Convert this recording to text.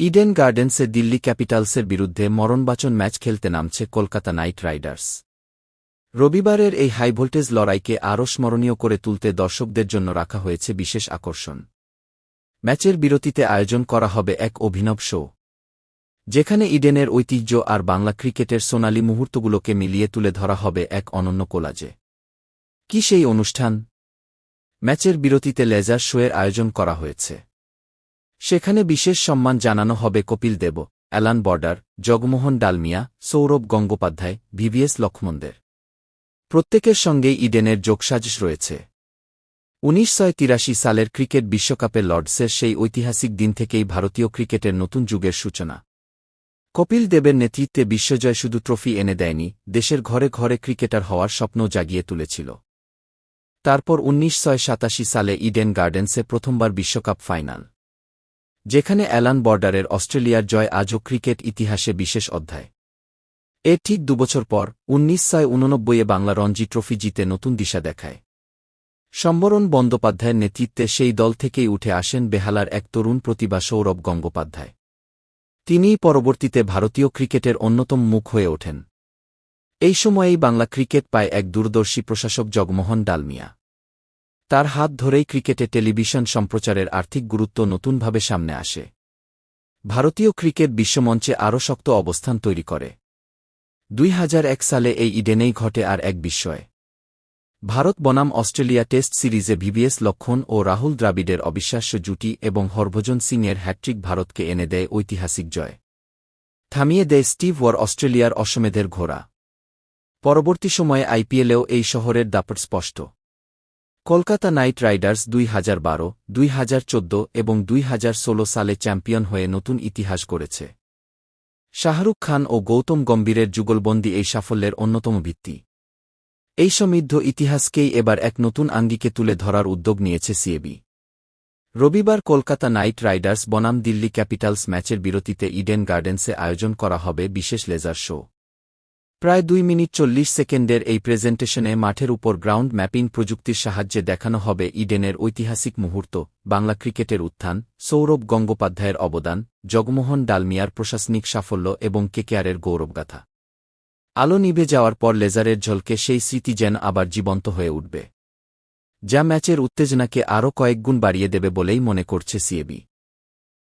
Eden গার্ডেন্সে Delhi ক্যাপিটালসের বিরুদ্ধে মরণবাচন match খেলতে নামছে কলকাতা নাইট রাইডার্স। রবিবারের এই হাইভোল্টেজ লড়াইকে আরও স্মরণীয় করে তুলতে দর্শকদের জন্য রাখা হয়েছে বিশেষ আকর্ষণ। ম্যাচের বিরতিতে আয়োজন করা হবে এক অভিনব শো, যেখানে ইডেনের ঐতিহ্য আর বাংলা ক্রিকেটের সোনালি মুহূর্তগুলোকে মিলিয়ে তুলে ধরা হবে এক অনন্য কোলাজে। কি সেই অনুষ্ঠান? ম্যাচের বিরতিতে লেজার শোয়ের আয়োজন করা হয়েছে। সেখানে বিশেষ সম্মান জানানো হবে Kapil Dev, Allan Border, Jagmohan Dalmiya, Sourav Gangopadhyay, VVS লক্ষ্মণদের প্রত্যেকের সঙ্গেই ইডেনের যোগসাজশ রয়েছে। ১৯৮৩ সালের ক্রিকেট বিশ্বকাপে লর্ডসের সেই ঐতিহাসিক দিন থেকেই ভারতীয় ক্রিকেটের নতুন যুগের সূচনা। কপিল দেবের নেতৃত্বে বিশ্বজয় শুধু ট্রফি এনে দেয়নি, দেশের ঘরে ঘরে ক্রিকেটার হওয়ার স্বপ্নও জাগিয়ে তুলেছিল। তারপর ১৯৮৭ সালে ইডেন গার্ডেন্সে প্রথমবার বিশ্বকাপ ফাইনাল, যেখানে অ্যালান বর্ডারের অস্ট্রেলিয়ার জয় আজও ক্রিকেট ইতিহাসে বিশেষ অধ্যায়। এর ঠিক দুবছর পর ১৯৮৯-এ বাংলা রঞ্জি ট্রফি জিতে নতুন দিশা দেখায়। সম্বরণ বন্দ্যোপাধ্যায়ের নেতৃত্বে সেই দল থেকেই উঠে আসেন বেহালার এক তরুণ প্রতিভা সৌরভ গঙ্গোপাধ্যায়। তিনিই পরবর্তীতে ভারতীয় ক্রিকেটের অন্যতম মুখ হয়ে ওঠেন। এই সময়েই বাংলা ক্রিকেট পায় এক দূরদর্শী প্রশাসক জগমোহন ডালমিয়া। তার হাত ধরেই ক্রিকেটে টেলিভিশন সম্প্রচারের আর্থিক গুরুত্ব নতুনভাবে সামনে আসে। ভারতীয় ক্রিকেট বিশ্বমঞ্চে আরও শক্ত অবস্থান তৈরি করে। ২০০১ সালে এই ইডেনেই ঘটে আর এক বিস্ময়। ভারত বনাম অস্ট্রেলিয়া টেস্ট সিরিজে ভিভিএস লক্ষ্মণ ও রাহুল দ্রাবিড়ের অবিশ্বাস্য জুটি এবং হরভজন সিংয়ের হ্যাট্রিক ভারতকে এনে দেয় ঐতিহাসিক জয়। থামিয়ে দেয় স্টিভ ওয়ার অস্ট্রেলিয়ার অশ্বমেধের ঘোড়া। পরবর্তী সময়ে আইপিএলেও এই শহরের দাপট স্পষ্ট। কলকাতা নাইট রাইডার্স ২০১২, ২০১৪ এবং ২০১৬ সালে চ্যাম্পিয়ন হয়ে নতুন ইতিহাস গড়েছে। শাহরুখ খান ও গৌতম গম্ভীরের যুগলবন্দি এই সাফল্যের অন্যতম ভিত্তি। এই সমৃদ্ধ ইতিহাসকেই এবার এক নতুন আঙ্গিকে তুলে ধরার উদ্যোগ নিয়েছে সিএবি। রবিবার কলকাতা নাইট রাইডার্স বনাম দিল্লি ক্যাপিটালস ম্যাচের বিরতিতে ইডেন গার্ডেন্সে আয়োজন করা হবে বিশেষ লেজার শো। প্রায় ২ মিনিট ৪০ সেকেন্ডের এই প্রেজেন্টেশনে মাঠের উপর গ্রাউন্ড ম্যাপিং প্রযুক্তির সাহায্যে দেখানো হবে ইডেনের ঐতিহাসিক মুহূর্ত, বাংলা ক্রিকেটের উত্থান, সৌরভ গঙ্গোপাধ্যায়ের অবদান, জগমোহন ডালমিয়ার প্রশাসনিক সাফল্য এবং কেকেআরের গৌরবগাথা। আলো নিভে যাওয়ার পর লেজারের ঝলকে সেই স্মৃতি যেন আবার জীবন্ত হয়ে উঠবে, যা ম্যাচের উত্তেজনাকে আরও কয়েকগুণ বাড়িয়ে দেবে বলেই মনে করছে সিএবি।